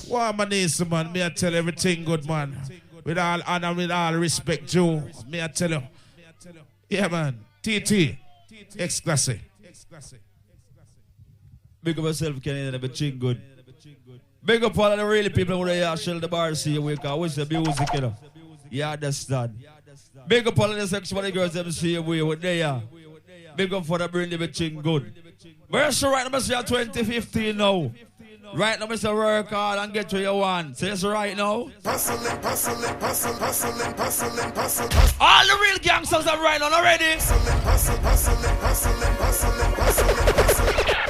Well, my niece, man, me I tell everything good, man. With all honor, with all respect, Joe. Me I tell you. Yeah, man. TT. Exxtacy. Big up yourself, Kenny, and everything good. Big up all of the really people who are shell the bar see you wake up. What's the music, you know? You understand? Big up all of the sexual girls them see you what they are. Big up for the bring everything good. We're so right now, Mr. 2015 now. Right now, Mr. Work hard and get what you want. Say it's right now. Hustling. All the real gangsters are right on already. Hustling.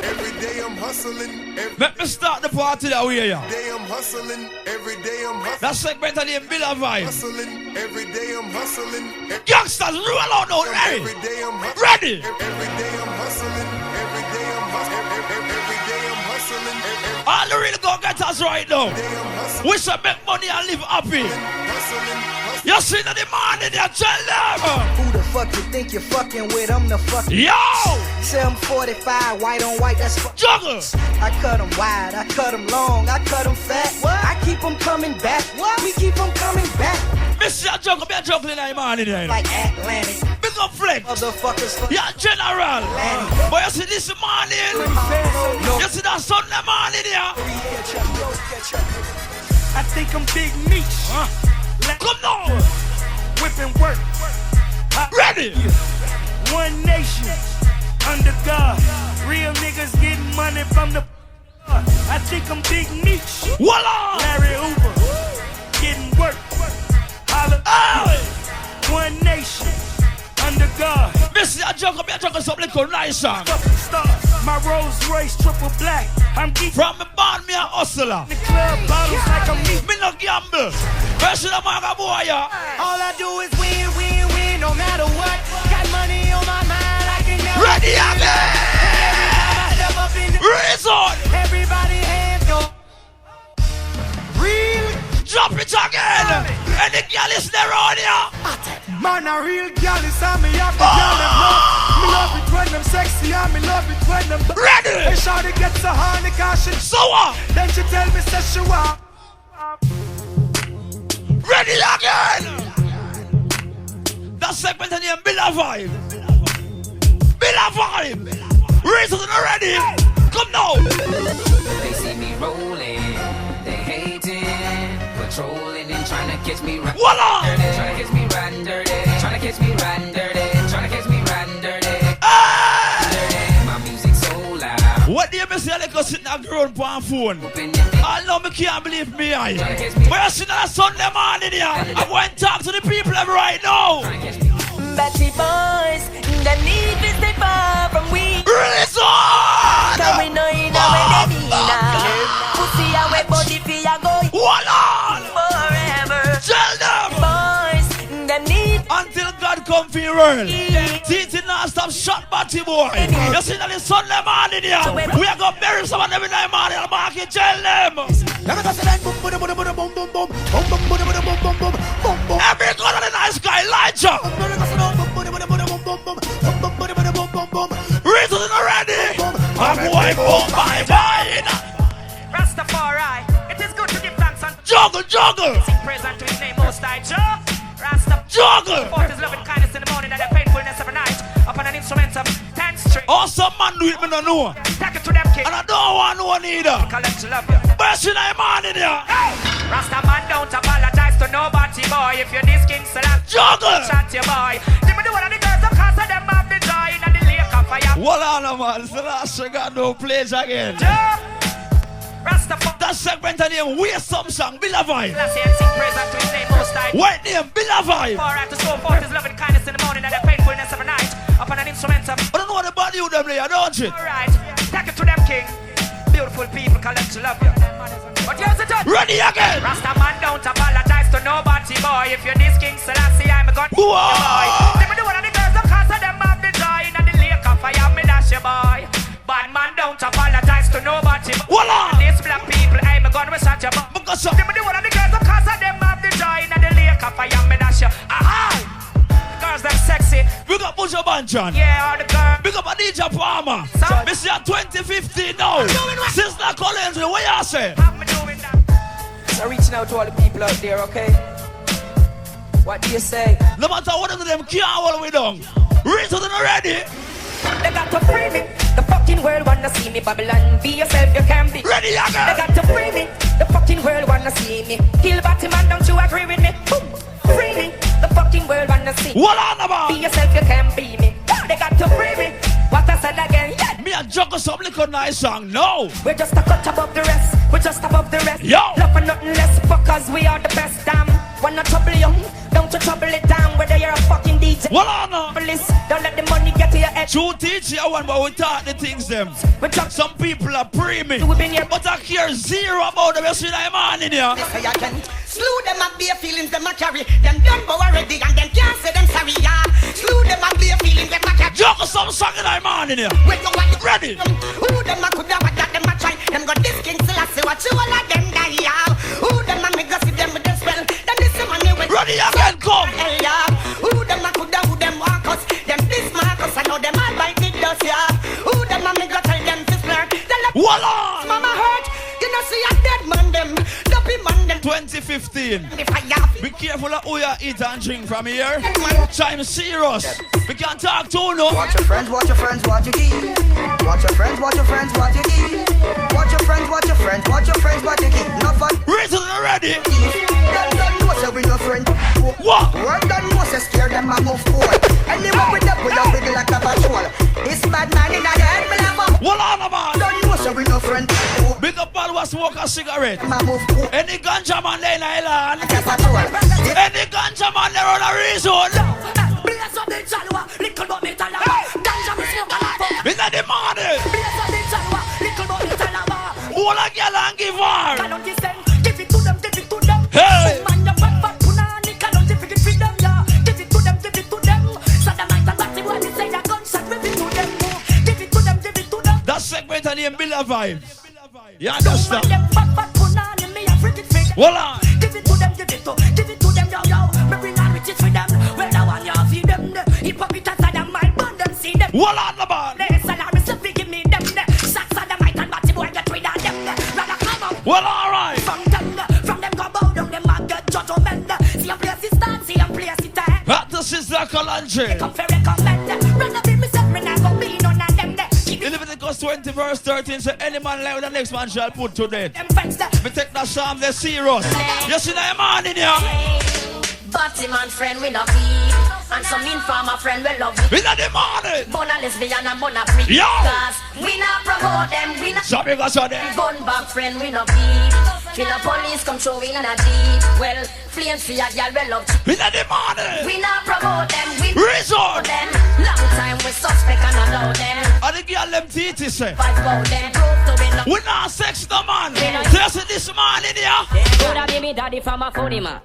Every day I'm hustling. Let me start the party that way, yeah. Every day I'm hustling. Every day I'm hustling. That segment of the Villa Vibe. Hustling. Every day I'm hustling. Gangsters, roll out now, ready? Every day I'm hustling. Ready? Every day I'm hustling. Every day I'm hustling. Every day I'm hustling. All the real go-getters right now. We should make money and live happy. You see that the man in there, tell them. Who the fuck you think you're fucking with? I'm the fucking. Yo! 745, white on white, that's fuck. Juggle! I cut them wide, I cut them long, I cut them fat. What? I keep them coming back. What? We keep them coming back. Mr. Juggle, be a juggling that man in there. Like Atlantic. Big up Flex. Motherfuckers fuck. Yeah, General. But you see this morning? You see that Sunday morning here? I think I'm Big Meech. Come now. Whipping work. Ready? One nation. Under God. Real niggas getting money from the. I think I'm Big Meech. Voila! Larry Hoover. Getting work. Holla. Hey! One nation. Under God. Mr. Juggle, be a juggle something called nice song. Star. My Rolls Royce triple black. I'm geek. From the band, me a hustler. The club bottles like I'm meat. Me no gamble. Version of my boy, yeah. All I do is win, no matter what. Got money on my mind, I can never. Ready again. Reason. Everybody hands go. Real. Drop it again. And the girl is there on ya. Man, a real girl is on me. I me love it when them sexy, and me love it when them. Ready. Hey, shawty gets a honey, cause she. So what? Then she tell me, say she want. Ready again. That segment in the Villa Vibe. Villa Vibe. Reason already. Come now. They see me rolling, they hating, patrolling and trying to catch me riding Voila! dirty, trying to catch me riding dirty, trying to catch me riding dirty, trying to catch me riding dirty. Hey! My music so loud. What do you say? I go sitting on ground on phone. I know me can't believe me. But you're sitting on a Sunday morning here. I'm going to talk to the people right now. Batty boys, them need to stay far from we. Reason! Now we know you know where they be now. Pussy away body feel ya go Voila! forever. Tell them! Boys, them need Until God come for your world. Titi not stop shot batty boy. You see that it's Sunday morning here. We are going to bury someone every night morning. I'm going to tell them. Every god of the nice guy, Elijah. Reason already. I'm going boom by bye. Rastafari, it is good to give thanks and Juggle. sing praise unto his name most high. Rastafari. Juggle. For his loving kindness in the morning and the faithfulness every night upon an instrument of 10 strings. Oh, some man do it, me no know. Take it to them, king. And I don't want no one either. Collect to love you. But you know, man in here. Hey! Rasta man don't apologize to nobody, boy. If you're this king, so that Juggle. chat you, boy. Give me the one of the girls, of course, of them have the joy in the lake of fire. Well, on, man. So last year got no place again. Rastafari. That segment name, Wear Some Song, Villa Vibe. Let's hear him sing praise unto his name most high. What name, Villa Vibe. For to show forth his loving kindness in the morning and the faithfulness every night upon an instrument of. I don't know what about you them there, don't you? Alright, take it to them, king. Beautiful people collect to love you. But here's the touch. Ready again. Rasta man don't apologize to nobody, boy. If you're this king, Selassie, I'm a god. Whoa. Boy. Give me the one of the girls, of course, of them have the joy in the lake of fire, me dash you, boy. Bad man don't apologize to nobody. Voila. These black people, I'm a god, we shot you, boy. Because Give me the one of the girls, of course, of them have the joy in the lake of fire, me dash you. Aha! Girls, them sexy. we got Buja Banjan. Yeah, all the girls. Big up a DJ Palmer. Some- This year 2015 now. Sister Collins, what you say? Have me doing that. I'm reaching out to all the people out there, okay? What do you say? No matter what of them can't hold me down. Reason them ready. They got to free me. The fucking world wanna see me. Babylon, be yourself, you can be. Ready again. They got to free me. The fucking world wanna see me. Kill Batman, don't you agree with me? Boom. Free me. The fucking world wanna see me. What on about? Be yourself, you can be me. They got to free me. What I said again, yeah. Me and juggle some little nice song, no. We're just a cut above the rest. We're just above the rest. Yo. Love for nothing less, fuckers, we are the best. Damn. Wanna trouble you? Don't you trouble it down. Whether you're a fucking DJ. What on now? Police, don't let the money get to your head. True teach you one, but we talk the things them. We talk Some people are pre-me, We've been here. but I care zero about them. You see that man in here. Say I can slew them and bare feelings them a carry. Them done go already and them can't say them sorry. Yeah. Slew them and bare feelings them a carry. Juggle some song in that man in here. When you want Ready? Who them a coulda what that them a try. Them got this king still I say what you all of them die. Yeah. Who them a me go see them with the spell. Them this money with. Ready again, come. Hell yeah. Who them a coulda who them walk us. Them this Marcus I know them all bite the dust. Yeah. Who them a me go tell them to flirt. Tell them What on? mama hurt. You know see a dead man them. Dopey man them. 2015. If I have Be careful of who you eat and drink from here. Time serious. We can't talk to no. Watch your friends, watch your friends, watch your keep. Watch your friends, watch your friends, watch your keep. Watch your friends, watch your friends, watch your friends, watch your keep. No fun. Reason already. Don't know say we your friend. What? Word done know say scare them a move forward. Anyway with them we don't big like a patrol. This bad man in the head me love up. What on about? Don't know say we your friend. Big up all who smoke a cigarette. Ma move forward. Any ganja man there in Ireland. Like a patrol. Any ganja man there on a reason. Blaze up the chalwa, little bit me talawa. Ganja me smoke a lot. In the morning. Blaze up the chalwa, little bit me talawa. All a girl and give her. Can't listen, give it to them, give it to them. Hey. Man, you fat punani, can't give it to them, yeah. Give it to them, give it to them. Sodomite and batty boy, they say that gunshot, give it to them. Give it to them, give it to them. That segment and name Bill Vibe. You Man, understand? them fat punani, me a freaking freak. Hold on. Give it to them, give it to them, yo, yo. Me bring on riches for them. Well, the one you feed them, hypocrite and Saddam might burn them, see them. Hold on, the man. They salary, so we give me them. Shots Sodomite and batty boy, get rid of them. Rather come out. Well, all right. From them go bow down, them man get judgment. See a place it start, see a place it end. Back to Sister Kalanche. Come for recommend. Run up in myself, me not go be none of them. Keep In Leviticus 20 verse 13 say any man like the next man shall put to death. them friends there. Me take that psalm, they're serious. You see that man in here? Batty man friend we no beat. And some informer friend we love it. In the morning. Bona lesbian and bona freak. Yo. Cause we not promote them, we not So because of them. gun back friend we no beat. Feel the police come through in a jeep. Well, flames for a girl we love In the morning. we not promote them, we Resort. them. Long time we suspect and allow them. And the girl them titi say. Fight about them, prove to be no. We not sex no man. Just this man in here. Coulda be me daddy from a funny man.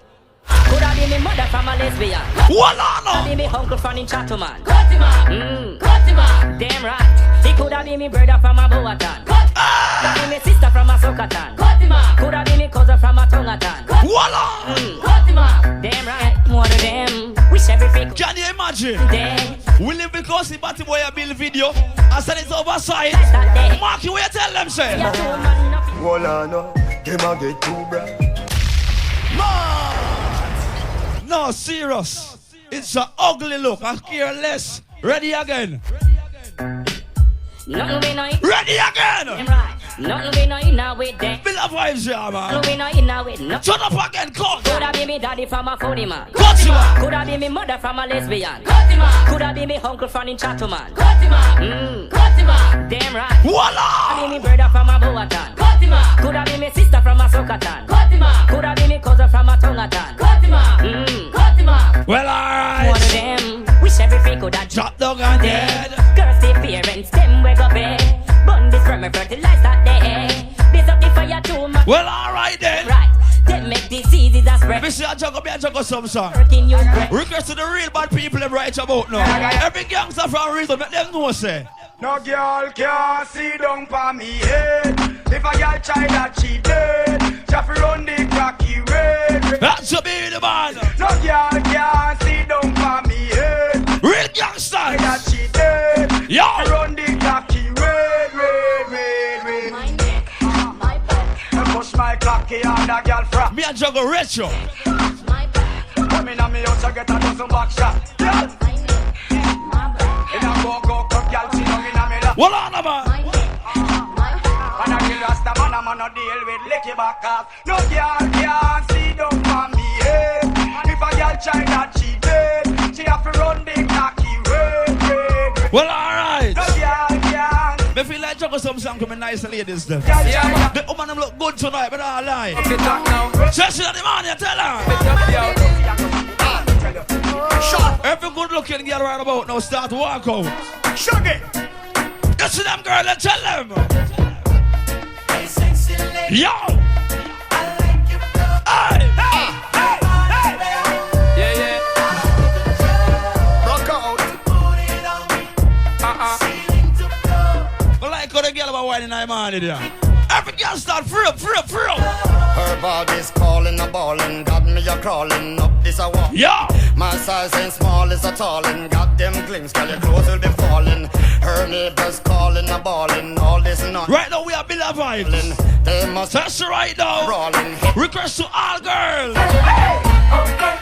Coulda be me mother from a lesbian. What Coulda on? be me uncle from in Chatterman. Cutima, Cutima, Damn right. He coulda be me brother from a Boatan. Coulda be me sister from a Sokatan. Cutima, Coulda be me cousin from a Tongatan. What on? Cutima. Damn right. One of them. Wish every freak Can you imagine? dead. We live because the Batty Boy a build video. I said it's oversized. That day. Mark you where you tell them say. Yeah, two man nothing. Hold on, no. Them a get too bright. No, serious. It's an ugly look. I care less. Ready again. Nothing we know. Ready Damn again. right. Nothing we know in now with them. Bill of vibes here, man. Nothing we know in now with no. Shut up again, come. Coulda be me daddy from a funny man. Cut you man. Coulda be me mother from a lesbian. Cutima, Coulda be me uncle from in Chatterman. Cutima, Cutima, Damn right. Voila. Coulda be me brother from a Boatan. Cutima, Coulda be me sister from a Sokatan. Cutima, Coulda be me cousin from a Tongatan. Cutima, Cutima. Well, One alright. of them. Wish every freak could have Drop down and dead. Girls, the parents, them we go bed. Bun this from a fertilize that day. Blaze up the fire too much. Well, alright then. Right. Them make diseases a spread. Missy, I juggle some song. Working you breath. Request to the real bad people them right about now. Every gangster from reason, let them know say. No girl can sit down for me head. If a girl try that she dead, just run the cocky red. That should be the man. No girl can sit down for me head. Real gangsters. That she dead, Yo. run the cocky red. My neck, my back. I push my clock cocky and a girl from. Me and juggle retro. Come in and me out to get a dozen back shot. Yeah. In a go cup, girl, she down in a me lap. What on, man? And a kill rasta man, a man no deal with licky back off. No girl can't see down for me, eh. If a girl try that she dead, she have to run the cocky way. Well, alright. No girl can't. Me feel like juggle some song to me nice ladies them. Yeah, the woman them look good tonight, but I lie. Session of the man, you tell her. Every good looking girl right about now start to walk out. Shug it. You see them girl and tell them. Yo! Hey! Yeah. Rock out. But like how the girl about whining in my man there. Every girl start free up. Her body's calling a ballin', got me a crawling up this a wall. Yeah. My size ain't small, it's a tallin', got them glimpse, girl your clothes will be falling. Her neighbors calling a ballin', all this not. Right now we are Bill vibes. They must that's right now. Rolling. Request to all girls. Okay.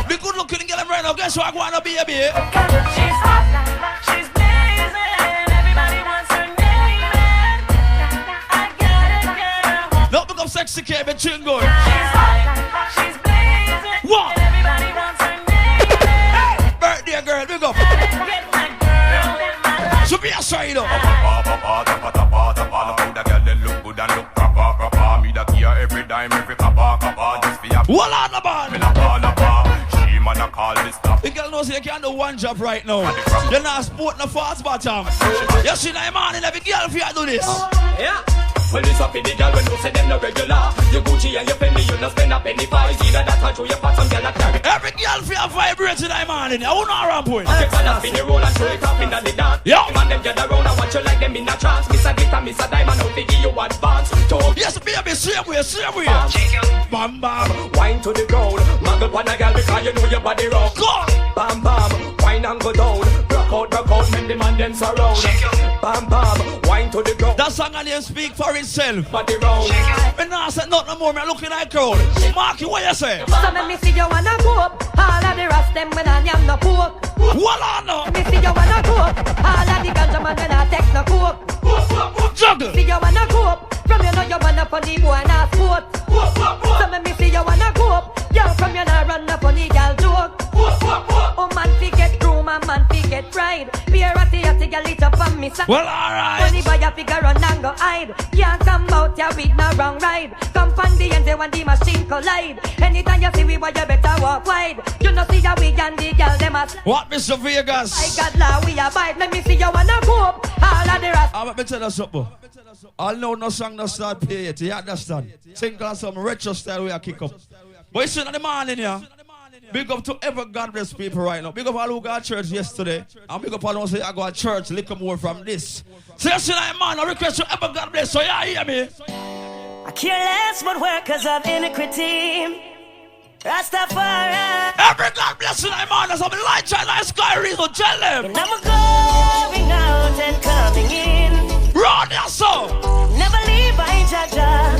Be good looking girl right now. Guess what I wanna be a bit. She's hot, she's blazing. Everybody wants her name. I got it, girl. Don't become sexy, K, but chill good. She's hot, she's blazing. What? Everybody wants her name. Birthday girl, big up. Get my girl in my life. So be a side up. Every dime, every kappa, just for your. What on the band? She man a call this stuff. The girl knows you can't do one job right now. You're not sporting a fast bottom. You see that man in every girl if you do this. Yeah. Well, this up in the girl when you say them no regular. You Gucci and you Fendi, you no spend a penny for it. Either that or through your pot, some girl that carry. Every girl feel vibrating that man in. I won't know ramp with. Take on a spin your roll and throw it up in the dance. Yeah. Man, them gather round and watch you like them in a trance. Miss a glitter, miss a diamond, out to give you advance. Talk. Yes, baby, same way. Bam, bam. Wine to the ground. Muggle on a girl because you know your body round. Go. Bam, bam. Wine and go down. Rock out, make the man them surround. Bam, bam. Wine to the ground. That song and you speak for itself. Body round. Me nah say nothing more, me looking like crowd. Marky, what you say? So me see you wanna go up. All of the rest them when I am no coke. What on no? Me see you wanna go up. All of the ganja man when I take no coke. Juggle. See you wanna go up. From you know you wanna funny boy and a sport. So me see you wanna go up. Yo, from you nah run up on the girl joke. Oh man fi get groom and man fi get ride. Be a ratty girl it up on me side. Well alright. Funny boy a figure run and go hide. Can't come out ya with no wrong ride. Come from the end when the machine collide. Anytime you see we boy you better walk wide. You know see ya we and the girl them a. What Mr. Vegas? I got la we a bite. Let me see you wanna go up. All of the rest. I'm about to tell you something. I'll know no song no start play yet. You understand? Think on some retro style we a kick up. But you see in the morning here. Big up to every God bless people right now. Big up all who got church yesterday. And big up all who say I go to church. Little more from this. So you see that man, I request you ever God bless. So you hear me? I care less what workers of iniquity. Rastafari. Every God bless you, man. There's some light shine like sky reason. Tell them. And I'm going out and coming in. Run your soul. Never leave by Jaja.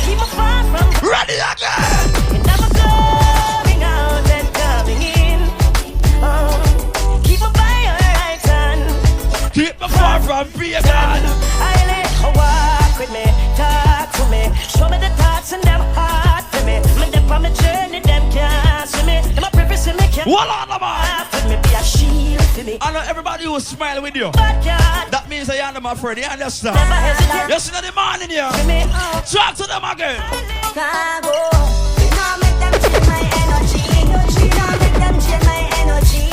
Keep my far from. Ready again. And I'm going out and coming in. Keep my by your right hand. Keep me far from fear, God. I let her walk with me, talk to me, show me the thoughts and them heart for me. Me dip on my journey, them can't see me. Them a preface me can't. What on the man? For me be a shield for me. I know everybody who smile with you. That means I am my friend. You understand? Never hesitate. You see the man in here. Talk to them again. Cargo. You know make them change my energy. You know make them change my energy.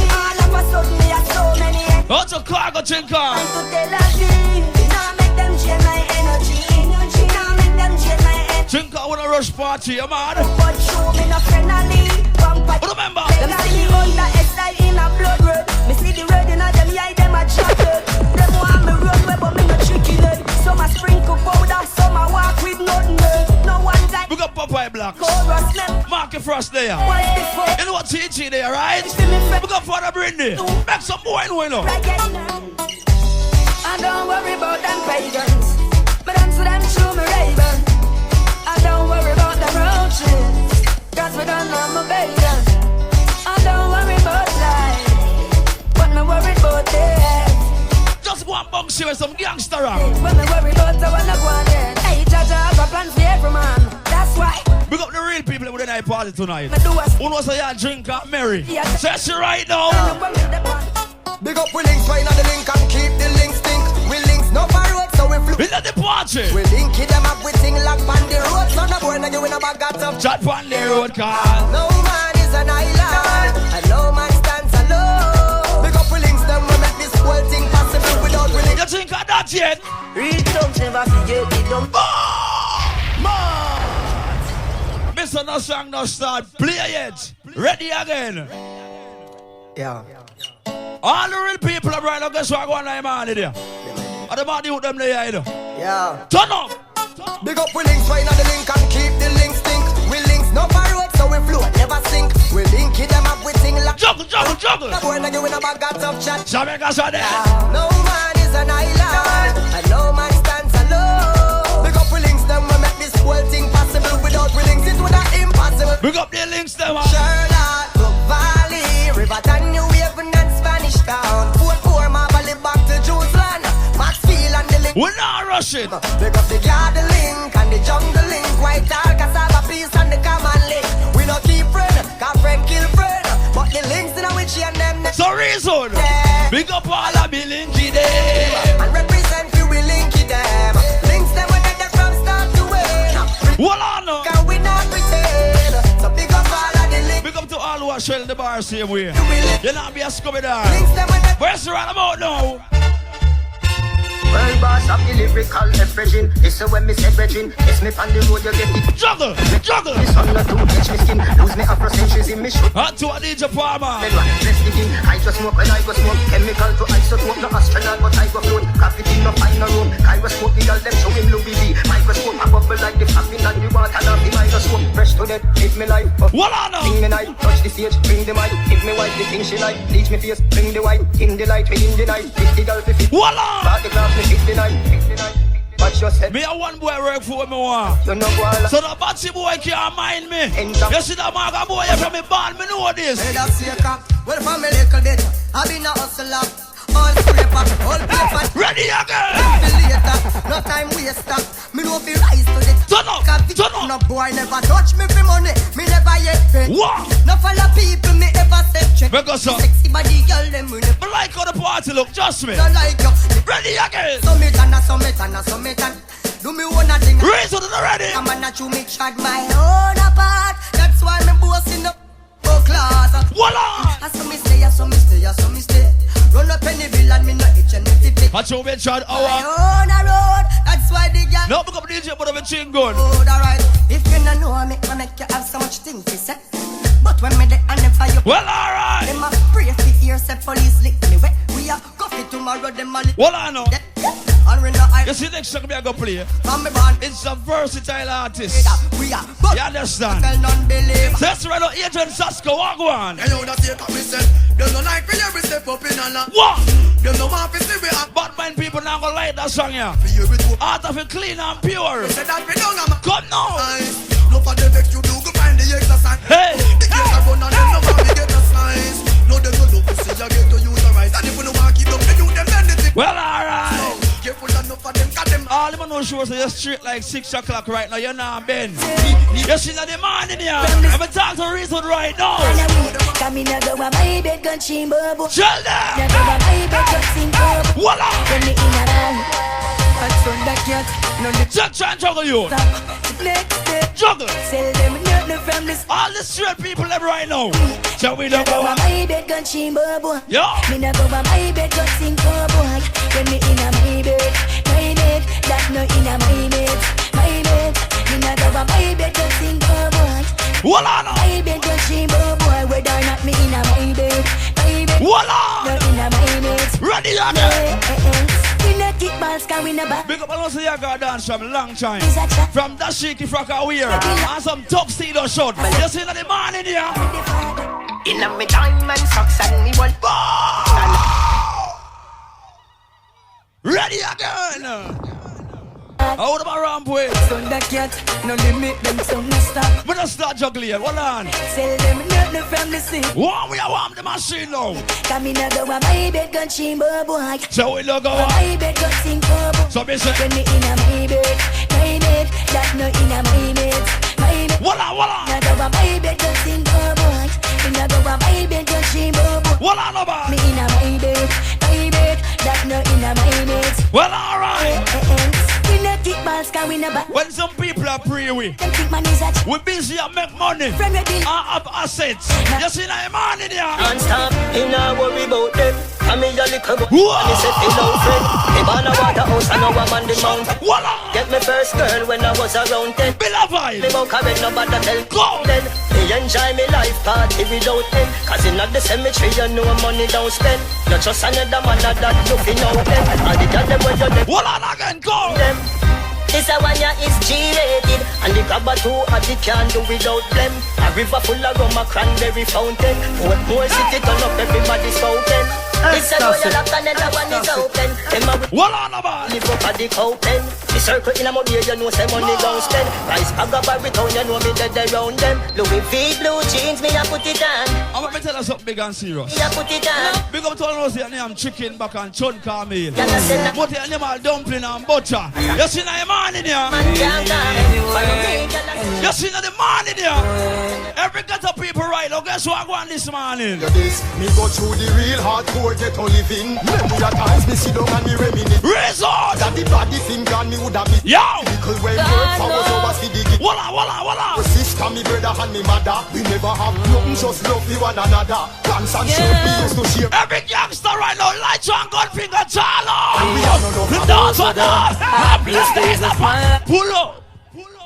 All of a sudden me have so many. What's a cargo chinker? I'm to tell a you know make them change my energy. You know make them change my energy. Chinker wanna rush party, you man. But show me no friendly. Remember. Them see me under SI in a blood red. Me see the red in a them eye them a chatted. Them want me run way but me no tricky leg. Some a sprinkle powder, some a walk with nothing. No one guy. We got Popeye Blacks. Chorus them. Market Frost there. What's You know what TG there, right? We got Father Brindy. Make some boy know. I don't worry about them pagans. But answer them through my Ray-Ban. I don't worry about the roaches, cause we don't know my baby. I don't worry about life, but me worry about death. Just go and box you with some gangster rap. When me worry about I wanna go on there. Hey, Jaja, I got plans for every man. That's why. We got the real people with the night party tonight. Me do a Who knows how you drink and merry? Say she right now. Big up we links, wine on the link and keep the links stink. We links no far road, so we flew. We let the party. We link it them up with thing like on the road. So no boy like you in a bag got up. Chat on the road, car. No man is an island, and no man stands alone. Big up we links, them we make this whole thing possible without we links. You think of that yet? Real don't never forget it don't. Mr. No song no start. Play it. Ready again. Yeah. All the real people are right now. Guess what going on, man? There. And the body with them there, you know. Yeah. Turn up. Big up we links, wine on the link and keep the links stink. We links no far road, so we float, never sink. We link it them up with thing like juggle. No boy like you in a bag got up chat. Jamaica's are there. No man is an island, and no man stands alone. Big up we links, them we make this whole thing possible. Without we links, it would have impossible. Big up the links, them. Charlotte, Brook Valley, Riverton, New Haven, and Spanish Town. Fort Moore, Marble, back to Jerusalem. Maxfield and the link. We're not rushing. Big up the garden link and the jungle link. White all cassava peace and the common link. We don't keep friend, cause friend kill friend. But the links in which and them. So reason. Yeah. Big up all of me linky them. And represent you we linky them. Links them when they're from start to end. What on? Can we not pretend? So big up all of the links. Big up to all who are shelling the bar same way. You're not be a scummy dog. Links them when they're. Where's the right about now? Well, boss, I'm the lyrical everything. It's when me say bridging. It's me on the road, you get it. Juggle. This on the two edge, me skin. Lose me afro centuries in me shoot. Hot to a DJ Palmer. Let's begin. I just smoke when I go smoke. Chemical to isotope, no astronaut, but I go float. Graffiti, no final room. I was smoke, the girl, them show him Louis V. Microscope, a bubble like the fapping and the water. Now the microscope, fresh to death, live me life. What on? Sing me night, touch the stage, bring the mic. Give me white, the thing she like. Bleach me face, bring the white. In the light, within the night. 50 girl, 50. What on? Start the class, me 59. Watch yourself. Me a one boy work for me one. You know what? So the batsy boy can't mind me. You see the maga boy from me band, me know this. Well, from a little bit, I've been a hustler. All paper, all paper. Ready again. No time waster. Me no feel rise to the turn up. No boy never touch me for money. Me never yet pay. What? No follow people me ever say check. Because so sexy body girl them we never like how the party look. Just me. Don't like you. Ready again. Summit and do me one thing. Raise it ready. I'm not you make shot my own apart. That's why me bossing up. Class. Voila! I saw me stay. Run up any bill and me no itch and if it. Watch over Chad on a road. That's why they got. No, pick up DJ, but everything good. Alright. If you don't know me, I make you have so much things to say. But when me dey and never you. Well, alright. Them a pray for ear, say police lick me wet. We are coffee tomorrow, them a lick. Well, I know. You see next song me I go play. It's a versatile artist. You understand? That's right now, Agent Sasko, walk on. They know that take up me self. They don't like me every step up in a lot. What? They don't want to see me up. But mind people now gonna like that song here. Out of it clean and pure. Come now. No for the vex you do go find the exercise. Hey. The kids are run and them no want me get a slice. No they go look to see you get to use the rice. And if you don't want to keep up, they do them anything. Well, alright. Careful enough for them, got them. All them know shows so you're straight like 6 o'clock right now. You're not Ben. You're sitting at the morning here. I'm a talk to reason right now. Come in and go my bed, gun chimbo. Tell them. Voila. When me in a round, that's on that cat. No just try and juggle you. Next step, juggle. Sell them nothing from this. All the straight people them right now. Shall we don't go my bed, gun chimbo. Yeah. Me not go my bed, gun chimbo. When me in a my bed, that no in a my bed. Me not go my bed, gun chimbo. Voila. My bed, gun chimbo. Whether or not me in a my bed. Voila. No in a my bed. Ready again. We not kick balls, can we never. Big up and also you got dance from a long time. From that shaky frock out here. And some tuxedo shot. You see that the man in here. In a me diamond socks and me one. Ready again. Out of my ramp way. So that cat, no limit them, so no stop. We don't start juggling. Hold on. Sell them nothing from the sea. Warm, we are warm the machine now. Come in and go on my bed, gun chamber boy. So we look over. My bed, gun sing boy. So me say. When me in a my bed, that no in a my bed. My bed. Voila. Now go on my bed, gun sing boy. Me now go on my bed, gun chamber boy. Voila, no bad. Me in a my bed, that no in a my bed. Well, alright. We no kick balls, can we no back. When some people are pray we busy and make money and have assets. You see now, man in here. Can't stop, he not worry about them. I'm a little boy, and he said he no friend. He born a waterhouse and now I'm on the mountain. Get me first girl when I was around 10. Me bout correct, nobody tell. Go! Then he enjoy me life party without them. Cause in the cemetery you know money don't spend. Not just another man that you feel know them. All the girls them when you them. Hold on again, go! Them. This a one ya is G-rated. And the grabber too hot it can't do without them. A river full of rum, a cranberry fountain. What more city turn up, everybody's spoken. This a door you lock and the one is open. Hold on about live up at the copen. The circle in a mobile, you know say money don't spend. Price bag of Barrytown, you know me dead around them. Louis V blue jeans, me a put it on. I'm going to tell you something big and serious. Me a put it on. Big up to all those here, I'm chicken back and chunka meal. But the animal dumpling and butter. You see now the man in here? You see now the man in here? Every ghetto people right now, guess what I want this morning? Me go through the real hardcore ghetto living. Many a times me sit down and me reminisce. Resort! That the body thing gone me woulda miss. Yo! Because when work for was over see the gift. Voila! My sister, me brother and me mother. We never have nothing, just love for one another. Dance and shirt we used to share. Every youngster right now, light on gun finger, Charlo! And we have no love. The dance for that! Happiest days of my life. Pull up!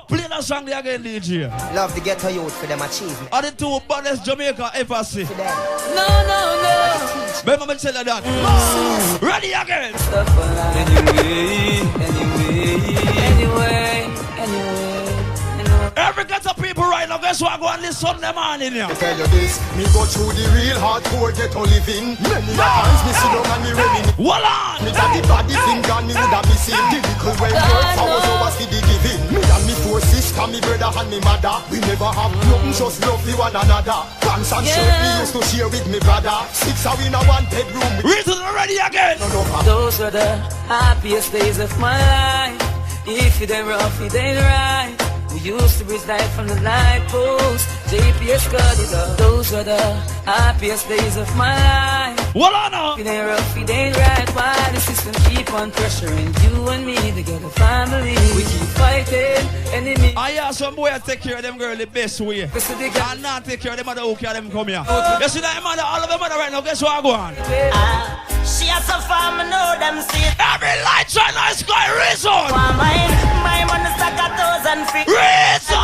Play that song there again, DJ. Love the ghetto youth for them achievement. Are the two baddest Jamaica ever see? No. Remember me tell you that? Ready again! Anyway. Every ghetto people right now, guess what I go on this Sunday morning here? I tell you this, me go through the real hardcore ghetto living. Many a times me sit down and me reminisce. Hold on! Me that the body thing gone me woulda miss him. The little when work for was over see the giving. Me and me four sister, me brother and me mother. We never have nothing, just love for one another. Pants and shirt we used to share with me brother. 6 are in a one bedroom. Reason already again! Those were the happiest days of my life. If it ain't rough, it ain't right. We used to reside from the light post. JPS got it up. Those were the happiest days of my life. What on now? If it ain't rough, it ain't right. Why the system keep on pressuring you and me to get a family? We keep fighting enemy. I hear some boy take care of them girl the best way. And not take care of them other who carry them come here. You see that mother, all of them mother right now, guess what I go on? She has some farm, I know them see it. Every light shine on sky, reason! My money stuck 1,000 feet. Reason!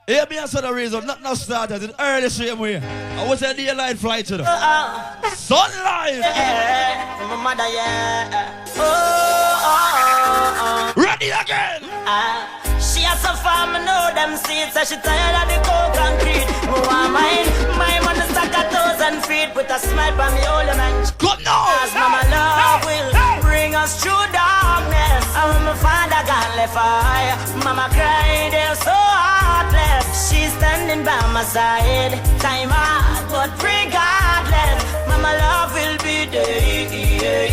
Hear me answer the reason, not no started, it's early same way. I was a daylight flight to them. Sunlight! My mother, Ready again! She has some farm, I know them seeds. So she tired of the cold concrete. My money stuck 1,000 feet. Put a smile on me, all the man. Come now! Cause mama love will bring us through darkness. And when my father got left fire, mama cried, they're so heartless. She's standing by my side. Time hard, but regardless, mama love will be there.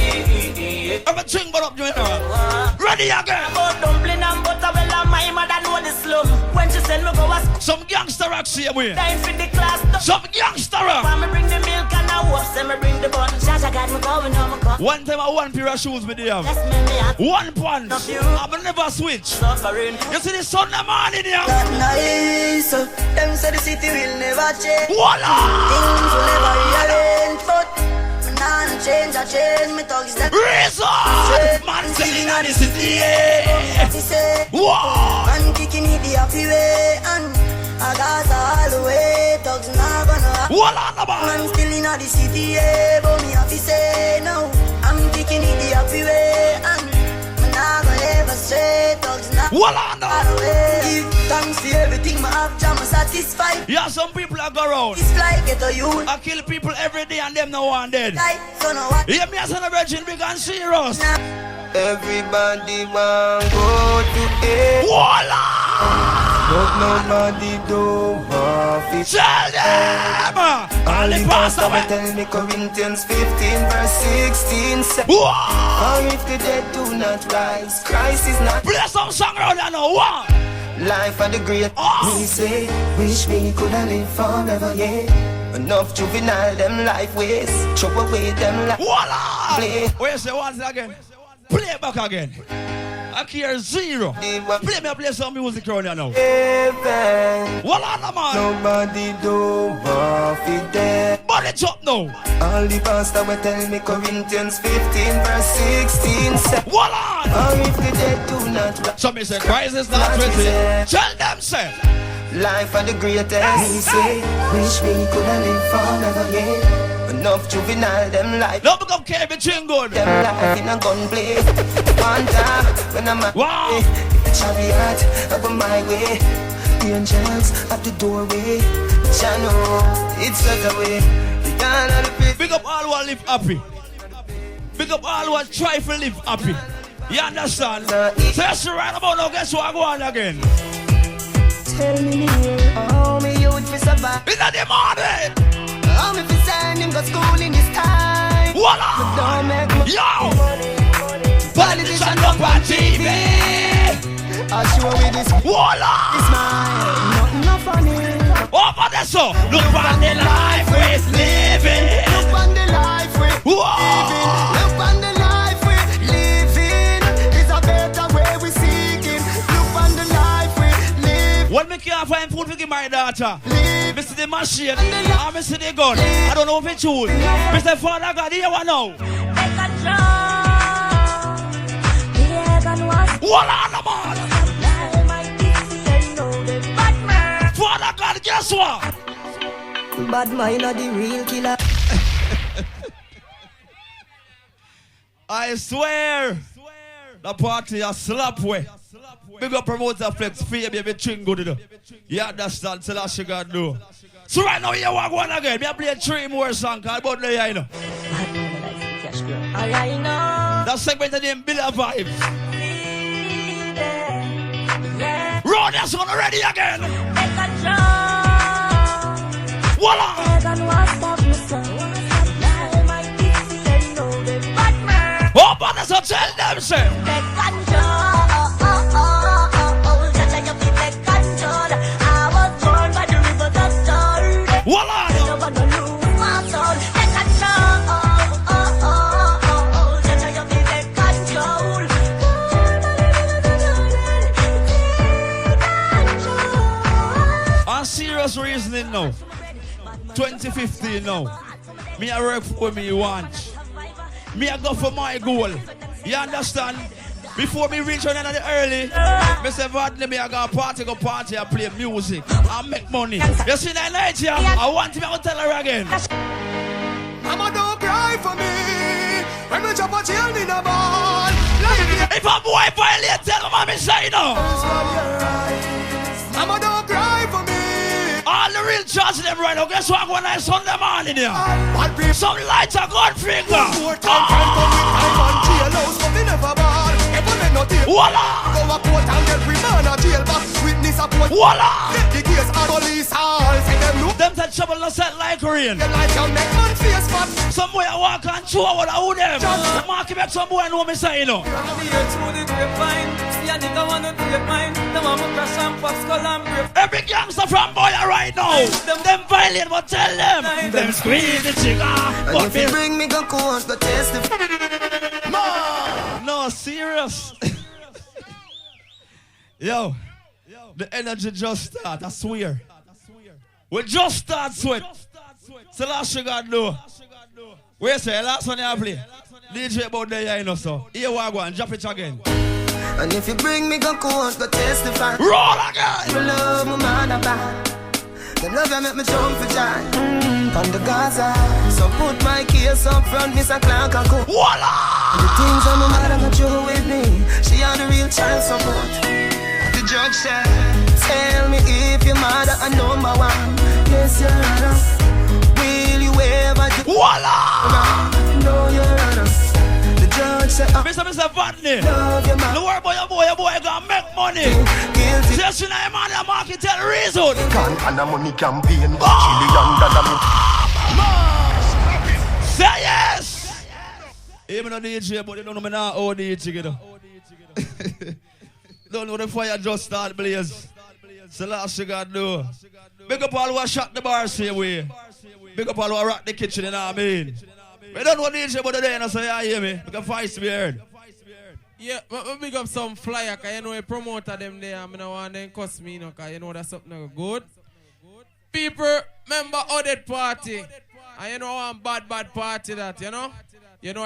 Everything but up, you know. Ready again! About dumpling and butter, well, my mother know the slum. When she send me go ask some gangster rock same way. time for the class. Some gangster rock. When me bring the milk and I walk, say me bring the bun. Shasha got me going on my cup. One time I one pair of shoes with them. One punch. I've never switch. Suffering. You see the Sunday morning here? That nice, them say the city will never change. Voila! Things will never rearrange, but nah, change, I change, me thugs them. Reason! Man selling on the city, yeah! Whoa! Man kicking it the happy way, and I got all the way, thugs not gonna happen. Voila, Man still in the city, yeah, but me happy say no. I'm kicking it the happy way, and me not gonna ever say thugs not. Voila, no. Give thanks for everything I have, jam satisfied. Yeah, some people are go around. It's like get a youth. I kill people every day and them no one dead. So no what? Yeah, me as a virgin, we can see us. Everybody want go to hell. Voila! But nobody do want it. Tell them! All the pastor will tell me Corinthians 15 verse 16 say, or if the dead do not rise, Christ is not. Play some song around there now, what? Life of the great, me say, wish me could have lived forever, yeah. Enough juvenile, them life ways, chop away them life. Voila! Where you say once again? Play it back again. I care zero. Play some music around here now. Voila, no man. Nobody do want it there. But it's up now. All the pastor will tell me Corinthians 15 verse 16 say, voila! Or if the dead do not. So me say Christ is not with it. Tell them say. Life of the greatest. Me say, wish me could have lived forever, yeah. Enough juvenile, them life. Don't become everything good. Them life in a gunplay. One time, when I'm at the chariot, up on my way. The angels at the doorway. Channel, it's such a way. Big up all who live happy. Big up all who try to live happy. You understand? So that's right about now, guess what I go on again? Tell me how me youth fi survive. In the morning. How me fi send him go school in this time. Voila! Don't make me yo! Politician up on TV. I show me this. Voila! This man, nothing no funny. Over there, so look on the life we're living. Look on the life we're living. Look on the life we're living. It's a better way we seeking. Look on the life we're living. When me can't find food to give my daughter, me see the machine, I me see the gun. I don't know if it's true. Me say, Father God, here one now. Take control. The gun was. Voila, no man. Father God, guess what? Bad mind are the real killer. I swear, the party a slap way. Big up promoter flex, free baby ching good. You understand? Tell us you got do. So right now, you walk one again. Me I play 3 more songs called about the you know. I know. That segment the name Bill Vibes. Roll that song already again. Take control. Voila! Oh, but that's what tell them, say. Take control. Take control. I was born by the rivers of story. Voila! No one to lose my soul. Take control. Take control. On serious reasoning now. 2015 now. Me I work for me want. Me I go for my goal. You understand? Before me reach on the early, me say vadly me I go party, I play music, I make money. You see that night here? I want me to tell her again. Mama don't cry for me. When we jump a child in a ball. If a boy violate, tell mommy say no. Mama don't cry for me. All the real church them right now. Guess what? When I Sunday morning here, some lights are God finger. Voila! Go a court and get remand a jail back. Witness a court. Voila! The case a police all say them look. Them that trouble not set like rain. The light can make man face fat. Some boy I walk and chew what I would them. The market back some boy know me say you know. Every gangster from boy right now. Them violate but tell them. Them squeeze the trigger. And if you bring me go court, go testify. No, serious. Yo, the energy just start, I swear. We just start sweat. So last you got do. Wait a second, last one you play. DJ about there, you know, so. Here we go and drop it again. And if you bring me go court, go testify. Roll again. You love my man about. The love you make me jump for joy. On the Gaza. So put my case up front, Mr. Clark and Voila! The things on my mother got you with me. She had the real child support. the judge said, tell me if your mother a number one. Yes, your honor. Will you ever do? Voila! No, your honor. The judge said, Mr. Vatney. Don't worry about your boy gonna make money. Just in a man, the market tell the reason. Can't a money campaign. $1 trillion. Say yes! Even on DJ, but you don't know me now, old DJ, you know. Don't know the fire just start blaze. So last you gotta do. Big up all who shot the bar same way. Big up all who rock the kitchen, you know what I mean? We don't know DJ, but today, so you hear me. We can fight to be heard. Yeah, but big up some flyer, cause you know a promoter them there, I don't want them cuss me, you know, cause you know that's something good. People, remember Odette party. And you know one bad party that, you know?